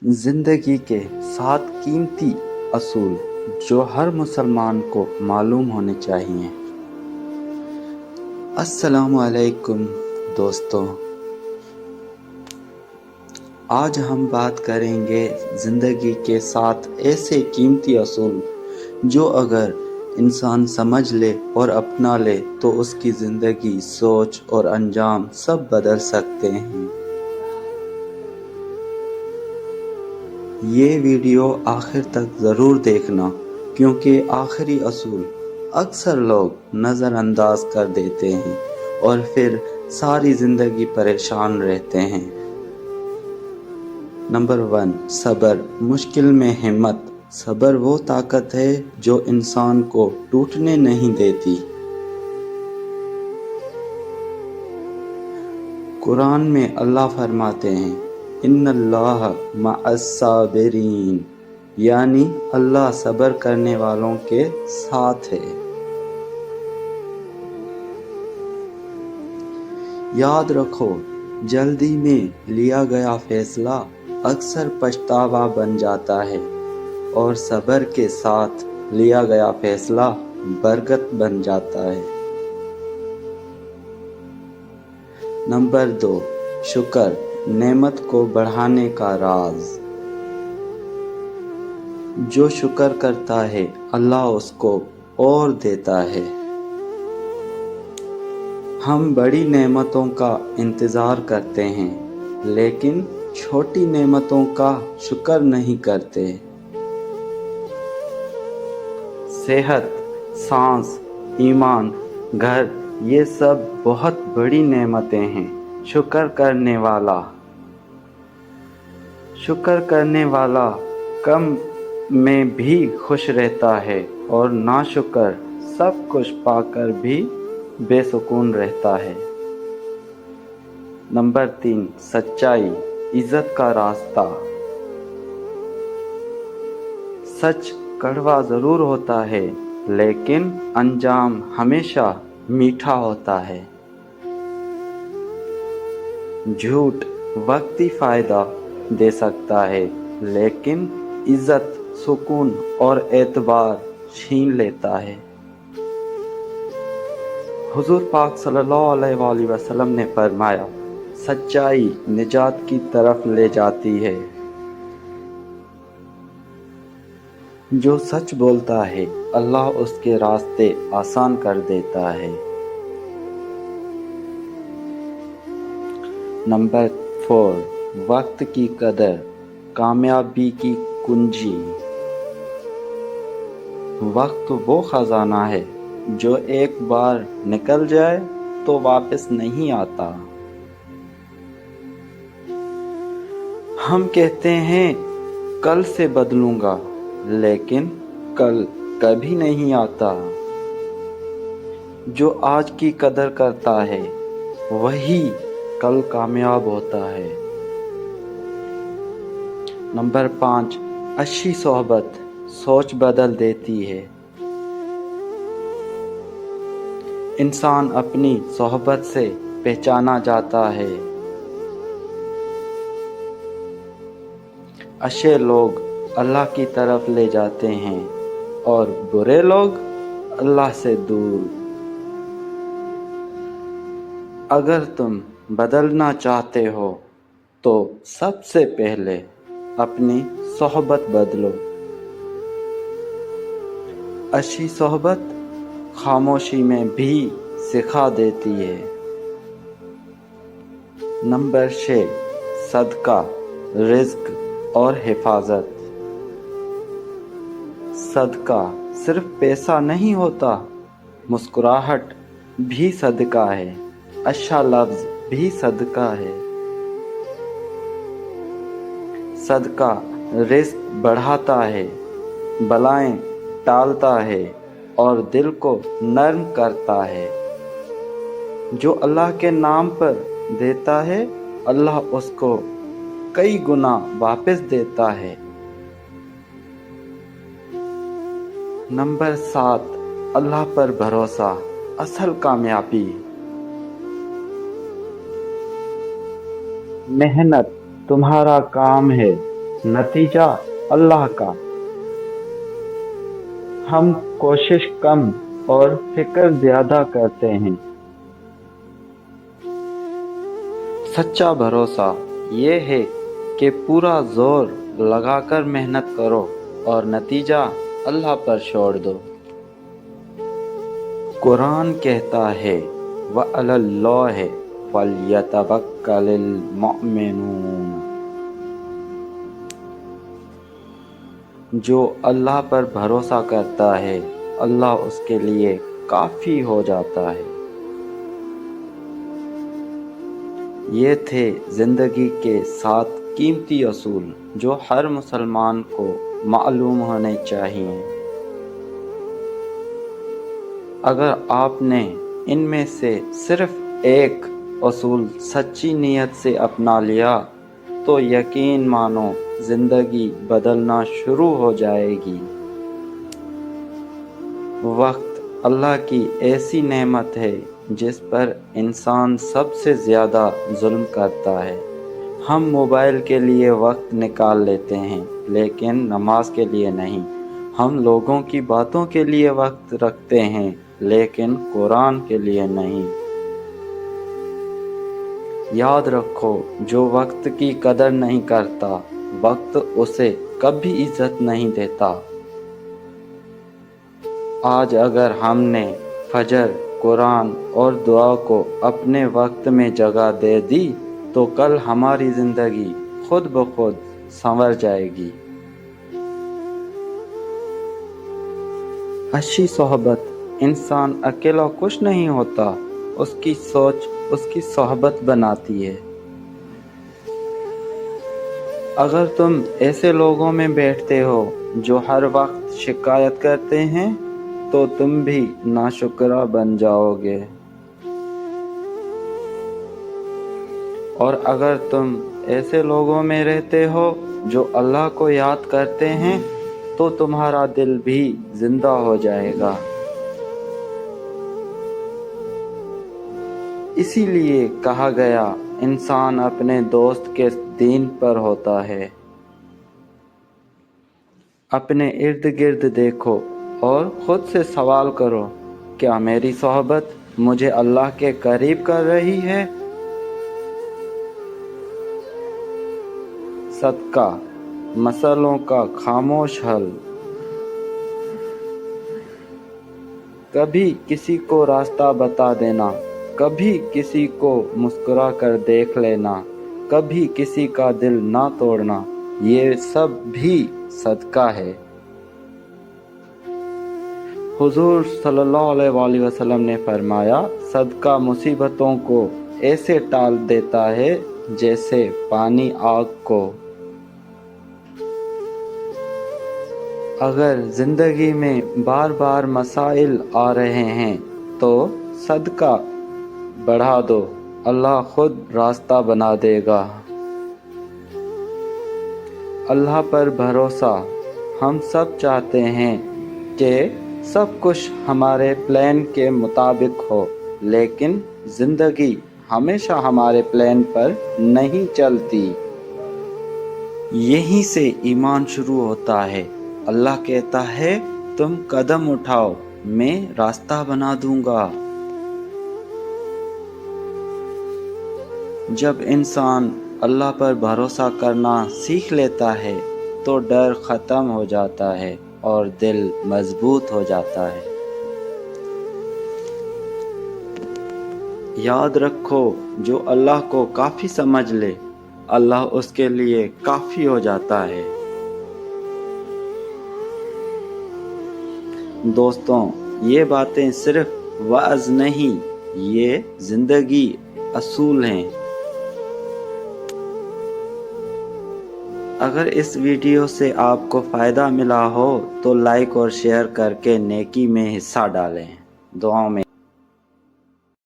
زندگی کے 7 قیمتی اصول جو ہر مسلمان کو معلوم ہونے چاہیے۔ السلام علیکم دوستوں، آج ہم بات کریں گے زندگی کے 7 ایسے قیمتی اصول جو اگر انسان سمجھ لے اور اپنا لے تو اس کی زندگی، سوچ اور انجام سب بدل سکتے ہیں۔ یہ ویڈیو آخر تک ضرور دیکھنا، کیونکہ آخری اصول اکثر لوگ نظر انداز کر دیتے ہیں اور پھر ساری زندگی پریشان رہتے ہیں۔ نمبر 1، صبر۔ مشکل میں ہمت۔ صبر وہ طاقت ہے جو انسان کو ٹوٹنے نہیں دیتی۔ قرآن میں اللہ فرماتے ہیں، ان اللہ مع الصابرین، یعنی اللہ صبر کرنے والوں کے ساتھ ہے۔ یاد رکھو، جلدی میں لیا گیا فیصلہ اکثر پچھتاوا بن جاتا ہے اور صبر کے ساتھ لیا گیا فیصلہ برکت بن جاتا ہے۔ نمبر 2، شکر۔ نعمت کو بڑھانے کا راز۔ جو شکر کرتا ہے اللہ اس کو اور دیتا ہے۔ ہم بڑی نعمتوں کا انتظار کرتے ہیں لیکن چھوٹی نعمتوں کا شکر نہیں کرتے۔ صحت، سانس، ایمان، گھر، یہ سب بہت بڑی نعمتیں ہیں۔ شکر کرنے والا کم میں بھی خوش رہتا ہے اور ناشکر سب کچھ پا کر بھی بے سکون رہتا ہے۔ نمبر 3، سچائی۔ عزت کا راستہ۔ سچ کڑوا ضرور ہوتا ہے لیکن انجام ہمیشہ میٹھا ہوتا ہے۔ جھوٹ وقتی فائدہ دے سکتا ہے لیکن عزت، سکون اور اعتبار چھین لیتا ہے۔ حضور پاک صلی اللہ علیہ وآلہ وسلم نے فرمایا، سچائی نجات کی طرف لے جاتی ہے۔ جو سچ بولتا ہے اللہ اس کے راستے آسان کر دیتا ہے۔ نمبر 4، وقت کی قدر۔ کامیابی کی کنجی۔ وقت وہ خزانہ ہے جو ایک بار نکل جائے تو واپس نہیں آتا۔ ہم کہتے ہیں کل سے بدلوں گا، لیکن کل کبھی نہیں آتا۔ جو آج کی قدر کرتا ہے وہی کل کامیاب ہوتا ہے۔ نمبر 5، اچھی صحبت سوچ بدل دیتی ہے۔ انسان اپنی صحبت سے پہچانا جاتا ہے۔ اچھے لوگ اللہ کی طرف لے جاتے ہیں اور برے لوگ اللہ سے دور۔ اگر تم بدلنا چاہتے ہو تو سب سے پہلے اپنی صحبت بدلو۔ اچھی صحبت خاموشی میں بھی سکھا دیتی ہے۔ نمبر 6، صدقہ، رزق اور حفاظت۔ صدقہ صرف پیسہ نہیں ہوتا، مسکراہٹ بھی صدقہ ہے، اچھا لفظ بھی صدقہ ہے۔ صدقہ رزق بڑھاتا ہے، بلائیں ٹالتا ہے اور دل کو نرم کرتا ہے۔ جو اللہ کے نام پر دیتا ہے اللہ اس کو کئی گنا واپس دیتا ہے۔ نمبر 7، اللہ پر بھروسہ، اصل کامیابی۔ محنت تمہارا کام ہے، नतीजा अल्लाह का। हम कोशिश कम और फिक्र ज्यादा करते हैं। सच्चा भरोसा ये है कि पूरा जोर लगाकर मेहनत करो और नतीजा अल्लाह पर छोड़ दो। कुरान कहता है वअलल्लाहि फल्यतवक्कलिल मुमिनून, जो अल्लाह पर भरोसा करता है अल्लाह उसके लिए काफ़ी हो जाता है। ये थे ज़िंदगी के 7 कीमती असूल जो हर मुसलमान को मालूम होने चाहिए। अगर आपने इनमें से सिर्फ एक असूल सच्ची नीयत से अपना लिया तो यकीन मानो ज़िंदगी बदलना शुरू हो जाएगी। वक्त अल्लाह की ऐसी नेमत है जिस पर इंसान सबसे ज़्यादा जुल्म करता है। हम मोबाइल के लिए वक्त निकाल लेते हैं लेकिन नमाज के लिए नहीं। हम लोगों की बातों के लिए वक्त रखते हैं लेकिन कुरान के लिए नहीं। याद रखो, जो वक्त की कदर नहीं करता वक्त उसे कभी इज्जत नहीं देता। आज अगर हमने फजर, कुरान और दुआ को अपने वक्त में जगह दे दी तो कल हमारी ज़िंदगी खुद ब खुद संवर जाएगी। अच्छी सोहबत, इंसान अकेला कुछ नहीं होता, उसकी सोच उसकी सोहबत बनाती है। अगर तुम ऐसे लोगों में बैठते हो जो हर वक्त शिकायत करते हैं तो तुम भी नाशुक्रा बन जाओगे। और अगर तुम ऐसे लोगों में रहते हो जो अल्लाह को याद करते हैं तो तुम्हारा दिल भी जिंदा हो जाएगा। इसीलिए कहा गया, इंसान अपने दोस्त के दीन पर होता है। अपने इर्द गिर्द देखो और खुद से सवाल करो, क्या मेरी सोहबत मुझे अल्लाह के करीब कर रही है? सदका, मसलों का खामोश हल। कभी किसी को रास्ता बता देना, कभी किसी को मुस्कुरा कर देख लेना, कभी किसी का दिल ना तोड़ना, ये सब भी सदका है। हुजूर सल्लल्लाहु अलैहि वसल्लम ने फरमाया, सदका मुसीबतों को ऐसे टाल देता है जैसे पानी आग को। अगर ज़िंदगी में बार बार मसाइल आ रहे हैं तो सदका बढ़ा दो, अल्लाह खुद रास्ता बना देगा। अल्लाह पर भरोसा। हम सब चाहते हैं कि सब कुछ हमारे प्लान के मुताबिक हो, लेकिन ज़िंदगी हमेशा हमारे प्लान पर नहीं चलती। यहीं से ईमान शुरू होता है। अल्लाह कहता है, तुम कदम उठाओ, मैं रास्ता बना दूंगा। जब इंसान अल्लाह पर भरोसा करना सीख लेता है तो डर ख़त्म हो जाता है और दिल मजबूत हो जाता है। याद रखो, जो अल्लाह को काफ़ी समझ ले, अल्लाह उसके लिए काफ़ी हो जाता है। दोस्तों, ये बातें सिर्फ वाज नहीं, ये ज़िंदगी असूल हैं। अगर इस वीडियो से आपको फ़ायदा मिला हो तो लाइक और शेयर करके नेकी में हिस्सा डालें। दुआओं में